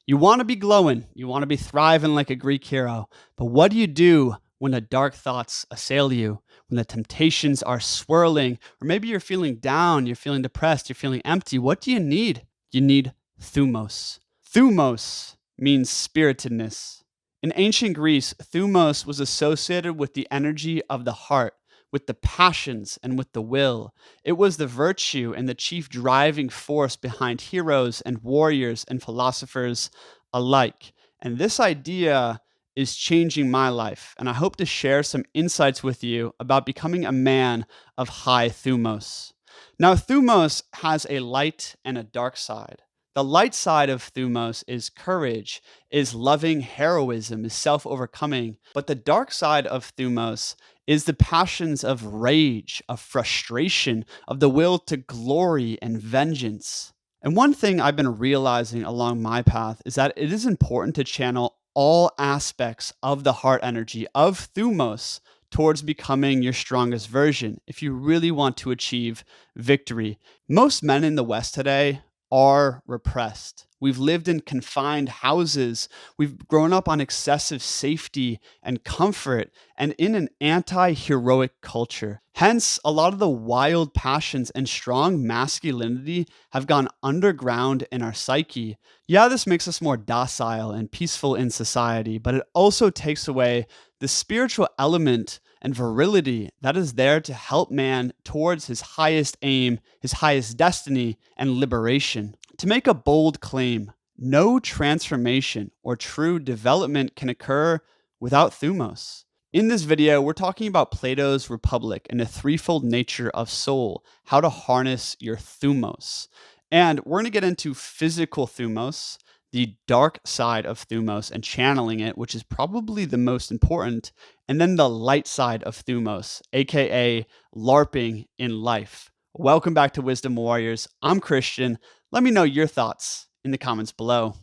You want to be glowing, you want to be thriving like a Greek hero, but what do you do when the dark thoughts assail you, when the temptations are swirling, or maybe you're feeling down, you're feeling depressed, you're feeling empty? What do you need? You need thumos. Thumos means spiritedness. In ancient Greece, thumos was associated with the energy of the heart, with the passions, and with the will. It was the virtue and the chief driving force behind heroes and warriors and philosophers alike. And this idea is changing my life. And I hope to share some insights with you about becoming a man of high thumos. Now, thumos has a light and a dark side. The light side of thumos is courage, is loving heroism, is self overcoming. But the dark side of thumos is the passions of rage, of frustration, of the will to glory and vengeance. And one thing I've been realizing along my path is that it is important to channel all aspects of the heart energy of thumos towards becoming your strongest version if you really want to achieve victory. Most men in the West today are repressed. We've lived in confined houses. We've grown up on excessive safety and comfort and in an anti heroic culture. Hence, a lot of the wild passions and strong masculinity have gone underground in our psyche. Yeah, this makes us more docile and peaceful in society, but it also takes away the spiritual element and virility that is there to help man towards his highest aim, his highest destiny, and liberation. To make a bold claim, no transformation or true development can occur without thumos. In this video, we're talking about Plato's Republic and the threefold nature of soul, how to harness your thumos. And we're going to get into physical thumos, the dark side of thumos and channeling it, which is probably the most important, and then the light side of thumos, aka LARPing in life. Welcome back to Wisdom Warriors. I'm Christian. Let me know your thoughts in the comments below.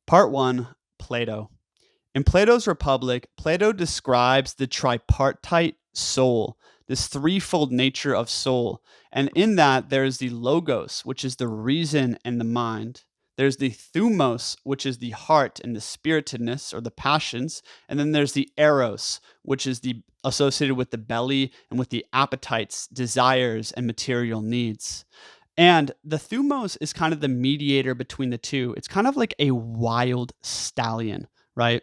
Part 1, Plato. In Plato's Republic, Plato describes the tripartite soul, this threefold nature of soul. And in that, there's the logos, which is the reason and the mind. There's the thumos, which is the heart and the spiritedness or the passions. And then there's the eros, which is the associated with the belly and with the appetites, desires, and material needs. And the thumos is kind of the mediator between the two. It's kind of like a wild stallion, right?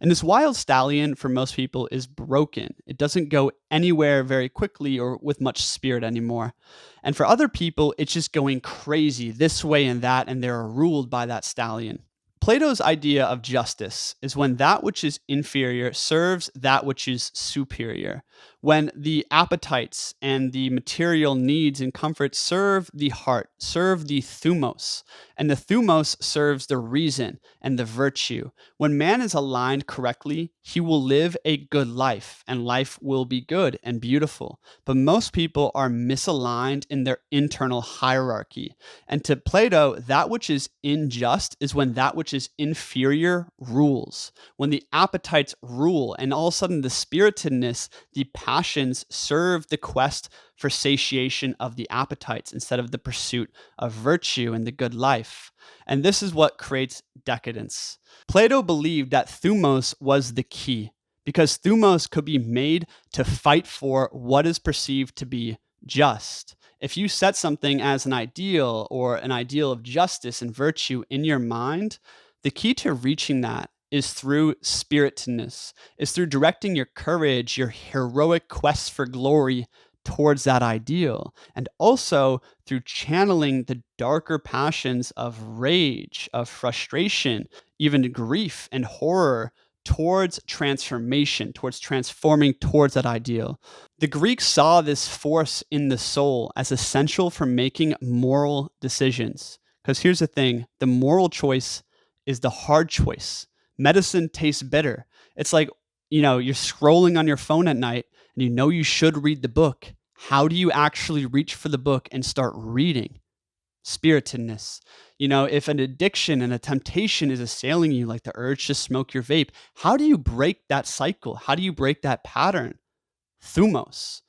And this wild stallion for most people is broken. It doesn't go anywhere very quickly or with much spirit anymore. And for other people, it's just going crazy this way and that, and they're ruled by that stallion. Plato's idea of justice is when that which is inferior serves that which is superior. When the appetites and the material needs and comforts serve the heart, serve the thumos, and the thumos serves the reason and the virtue. When man is aligned correctly, he will live a good life, and life will be good and beautiful. But most people are misaligned in their internal hierarchy. And to Plato, that which is unjust is when that which is inferior rules. When the appetites rule, and all of a sudden the spiritedness, the passions serve the quest for satiation of the appetites instead of the pursuit of virtue and the good life. And this is what creates decadence. Plato believed that thumos was the key because thumos could be made to fight for what is perceived to be just. If you set something as an ideal or an ideal of justice and virtue in your mind, the key to reaching that is through spiritedness, is through directing your courage, your heroic quest for glory towards that ideal, and also through channeling the darker passions of rage, of frustration, even grief and horror towards transformation, towards transforming towards that ideal. The Greeks saw this force in the soul as essential for making moral decisions. Because here's the thing, the moral choice is the hard choice. Medicine tastes bitter. It's like, you're scrolling on your phone at night and you know you should read the book. How do you actually reach for the book and start reading? Spiritedness. If an addiction and a temptation is assailing you, like the urge to smoke your vape, how do you break that cycle? How do you break that pattern? Thumos.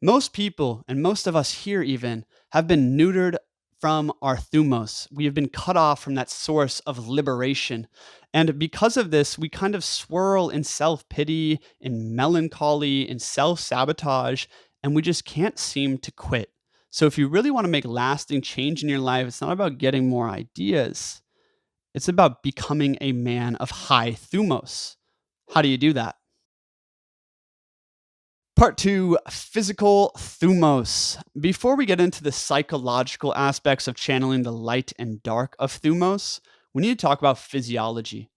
Most people, and most of us here even, have been neutered from our Thumos. We have been cut off from that source of liberation. And because of this, we kind of swirl in self pity, in melancholy, in self sabotage, and we just can't seem to quit. So, if you really want to make lasting change in your life, it's not about getting more ideas, it's about becoming a man of high Thumos. How do you do that? Part two, physical thumos. Before we get into the psychological aspects of channeling the light and dark of thumos, we need to talk about physiology.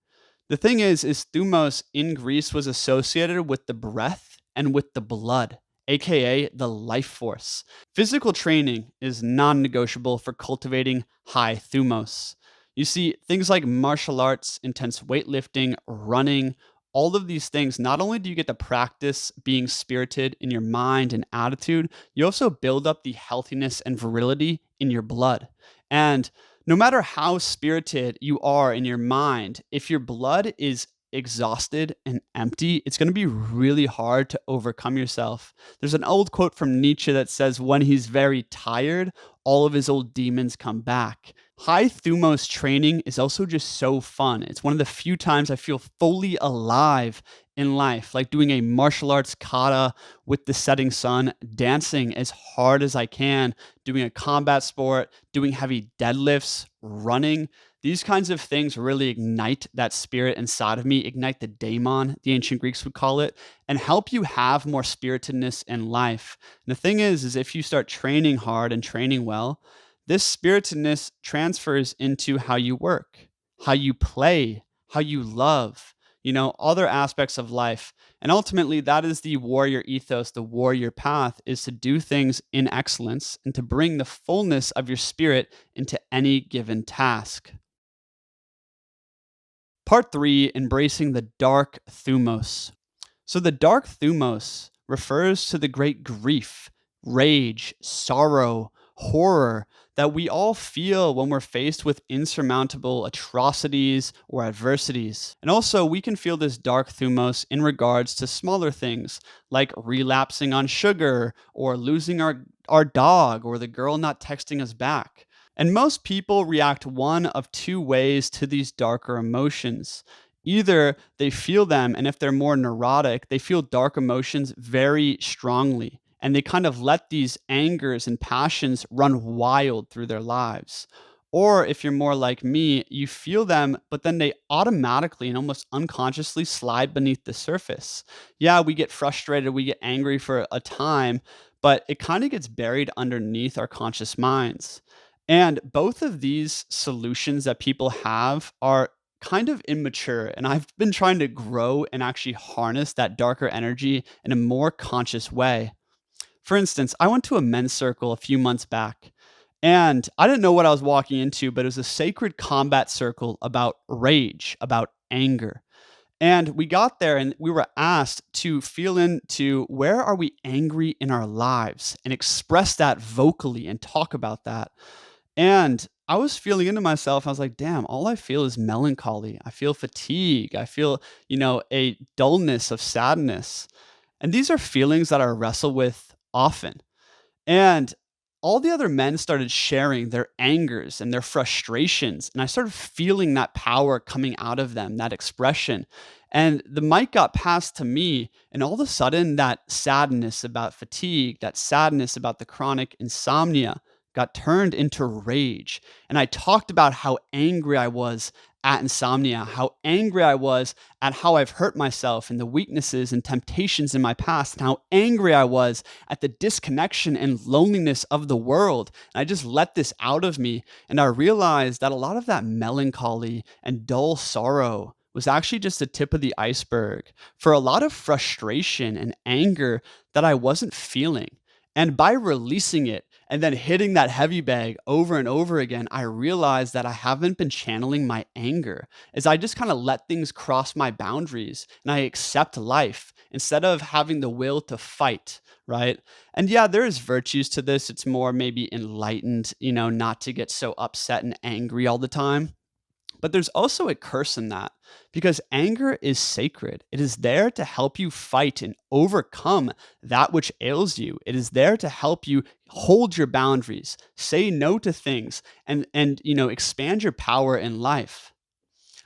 The thing is thumos in Greece was associated with the breath and with the blood, aka the life force. Physical training is non negotiable for cultivating high thumos. You see, things like martial arts, intense weightlifting, running, all of these things, not only do you get to practice being spirited in your mind and attitude, you also build up the healthiness and virility in your blood. And no matter how spirited you are in your mind, if your blood is exhausted and empty, it's going to be really hard to overcome yourself. There's an old quote from Nietzsche that says, when he's very tired, all of his old demons come back. High Thumos training is also just so fun. It's one of the few times I feel fully alive in life, like doing a martial arts kata with the setting sun, dancing as hard as I can, doing a combat sport, doing heavy deadlifts, running. These kinds of things really ignite that spirit inside of me, ignite the daemon, the ancient Greeks would call it, and help you have more spiritedness in life. And the thing is if you start training hard and training well, this spiritedness transfers into how you work, how you play, how you love, other aspects of life. And ultimately, that is the warrior ethos, the warrior path is to do things in excellence and to bring the fullness of your spirit into any given task. Part three, embracing the dark thumos. So the dark thumos refers to the great grief, rage, sorrow, horror that we all feel when we're faced with insurmountable atrocities or adversities. And also, we can feel this dark thumos in regards to smaller things like relapsing on sugar or losing our dog or the girl not texting us back. And most people react one of two ways to these darker emotions. Either they feel them, and if they're more neurotic, they feel dark emotions very strongly, and they kind of let these angers and passions run wild through their lives. Or if you're more like me, you feel them, but then they automatically and almost unconsciously slide beneath the surface. Yeah, we get frustrated, we get angry for a time, but it kind of gets buried underneath our conscious minds. And both of these solutions that people have are kind of immature. And I've been trying to grow and actually harness that darker energy in a more conscious way. For instance, I went to a men's circle a few months back, and I didn't know what I was walking into, but it was a sacred combat circle about rage, about anger. And we got there and we were asked to feel into where are we angry in our lives and express that vocally and talk about that. And I was feeling into myself. I was like, damn, all I feel is melancholy. I feel fatigue. I feel, a dullness of sadness. And these are feelings that I wrestle with often. And all the other men started sharing their angers and their frustrations. And I started feeling that power coming out of them, that expression. And the mic got passed to me. And all of a sudden, that sadness about fatigue, that sadness about the chronic insomnia got turned into rage. And I talked about how angry I was at insomnia, how angry I was at how I've hurt myself and the weaknesses and temptations in my past, and how angry I was at the disconnection and loneliness of the world. And I just let this out of me. And I realized that a lot of that melancholy and dull sorrow was actually just the tip of the iceberg for a lot of frustration and anger that I wasn't feeling. And by releasing it and then hitting that heavy bag over and over again, I realized that I haven't been channeling my anger as I just kind of let things cross my boundaries and I accept life instead of having the will to fight, right? And yeah, there is virtues to this. It's more maybe enlightened, not to get so upset and angry all the time. But there's also a curse in that because anger is sacred. It is there to help you fight and overcome that which ails you. It is there to help you hold your boundaries, say no to things, and expand your power in life.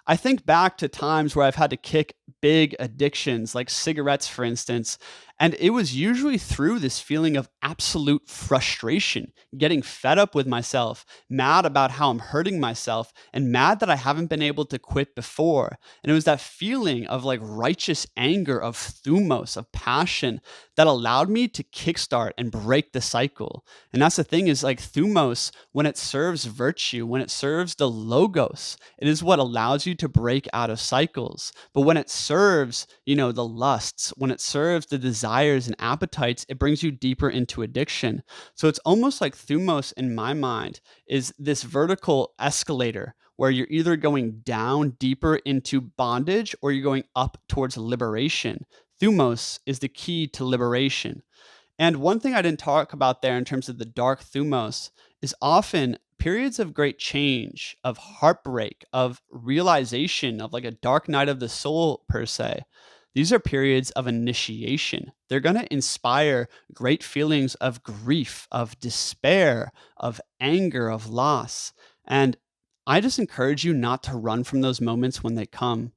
I think back to times where I've had to kick big addictions, like cigarettes, for instance, and it was usually through this feeling of absolute frustration, getting fed up with myself, mad about how I'm hurting myself, and mad that I haven't been able to quit before. And it was that feeling of like righteous anger, of thumos, of passion that allowed me to kickstart and break the cycle. And that's the thing is like thumos, when it serves virtue, when it serves the logos, it is what allows you to break out of cycles. But when it serves, the lusts, when it serves the desires and appetites, it brings you deeper into addiction. So it's almost like thumos in my mind is this vertical escalator where you're either going down deeper into bondage or you're going up towards liberation. Thumos is the key to liberation. And one thing I didn't talk about there in terms of the dark thumos is often periods of great change, of heartbreak, of realization, of like a dark night of the soul, per se. These are periods of initiation. They're going to inspire great feelings of grief, of despair, of anger, of loss. And I just encourage you not to run from those moments when they come.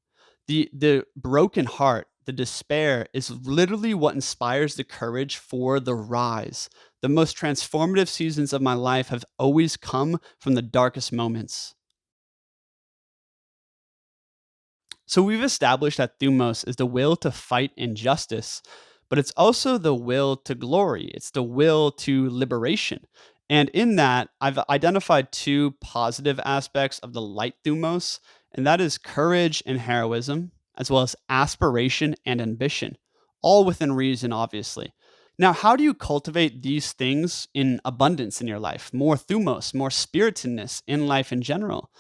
The broken heart, the despair is literally what inspires the courage for the rise. The most transformative seasons of my life have always come from the darkest moments. So we've established that thumos is the will to fight injustice, but it's also the will to glory. It's the will to liberation. And in that, I've identified two positive aspects of the light thumos, and that is courage and heroism, as well as aspiration and ambition, all within reason, obviously. Now, how do you cultivate these things in abundance in your life? More thumos, more spiritedness in life in general.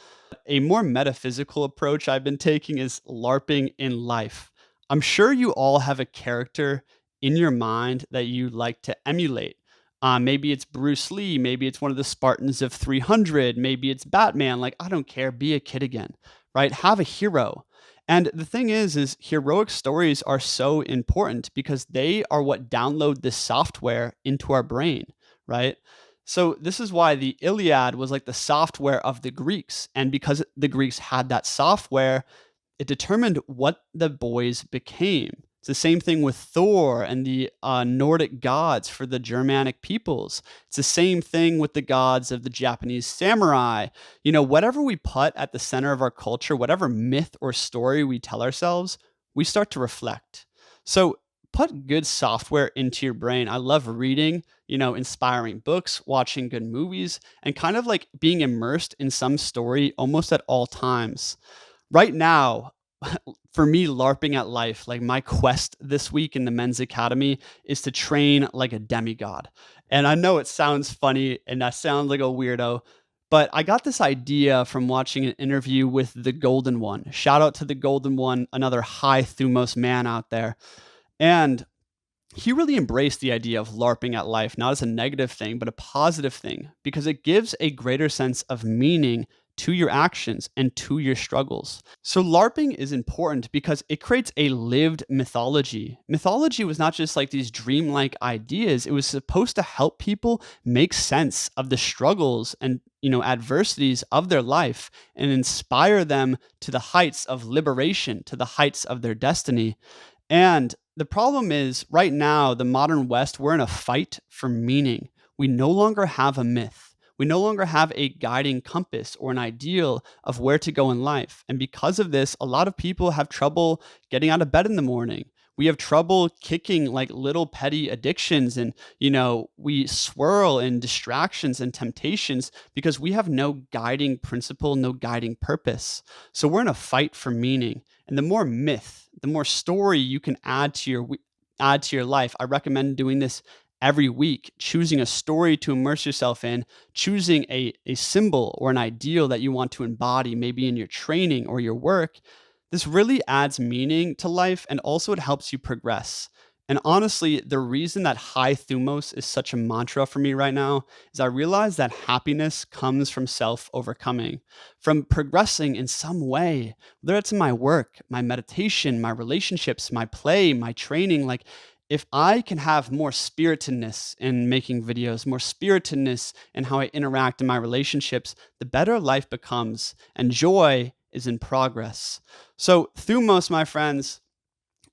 A more metaphysical approach I've been taking is LARPing in life. I'm sure you all have a character in your mind that you like to emulate. Maybe it's Bruce Lee, maybe it's one of the Spartans of 300, maybe it's Batman. Like, I don't care, be a kid again, right? Have a hero. And the thing is heroic stories are so important because they are what download this software into our brain, right? So this is why the Iliad was like the software of the Greeks. And because the Greeks had that software, it determined what the boys became. It's the same thing with Thor and the Nordic gods for the Germanic peoples. It's the same thing with the gods of the Japanese samurai. Whatever we put at the center of our culture, whatever myth or story we tell ourselves, we start to reflect. So put good software into your brain. I love reading, inspiring books, watching good movies, and kind of like being immersed in some story almost at all times. Right now, for me, LARPing at life, like my quest this week in the men's academy is to train like a demigod. And I know it sounds funny and I sound like a weirdo, but I got this idea from watching an interview with the Golden One. Shout out to the Golden One, another high Thumos man out there. And he really embraced the idea of LARPing at life, not as a negative thing, but a positive thing, because it gives a greater sense of meaning to your actions and to your struggles. So LARPing is important because it creates a lived mythology. Mythology was not just like these dreamlike ideas. It was supposed to help people make sense of the struggles and, adversities of their life and inspire them to the heights of liberation, to the heights of their destiny. And the problem is right now, the modern West, we're in a fight for meaning. We no longer have a myth. We no longer have a guiding compass or an ideal of where to go in life. And because of this, a lot of people have trouble getting out of bed in the morning. We have trouble kicking like little petty addictions and, we swirl in distractions and temptations because we have no guiding principle, no guiding purpose. So we're in a fight for meaning. And the more myth, the more story you can add to your life. I recommend doing this every week, choosing a story to immerse yourself in, choosing a symbol or an ideal that you want to embody, maybe in your training or your work. This really adds meaning to life and also it helps you progress. And honestly, the reason that high Thumos is such a mantra for me right now is I realize that happiness comes from self overcoming, from progressing in some way, whether it's in my work, my meditation, my relationships, my play, my training. Like, if I can have more spiritedness in making videos, more spiritedness in how I interact in my relationships, the better life becomes. And joy is in progress. So, Thumos, my friends,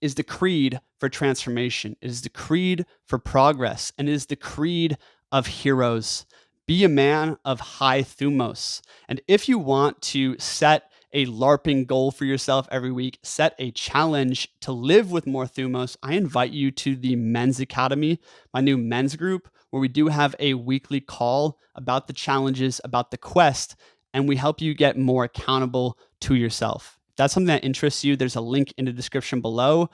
is the creed for transformation. It is the creed for progress, and it is the creed of heroes. Be a man of high Thumos. And if you want to set a LARPing goal for yourself every week, set a challenge to live with more Thumos, I invite you to the Men's Academy, my new men's group, where we do have a weekly call about the challenges, about the quest, and we help you get more accountable to yourself. If that's something that interests you, there's a link in the description below.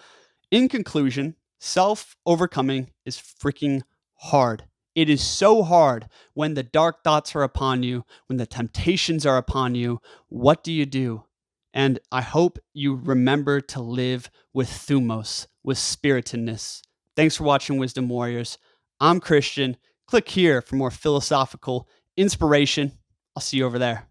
In conclusion, self overcoming is freaking hard. It is so hard when the dark thoughts are upon you, when the temptations are upon you. What do you do? And I hope you remember to live with Thumos, with spiritedness. Thanks for watching, Wisdom Warriors. I'm Christian. Click here for more philosophical inspiration. I'll see you over there.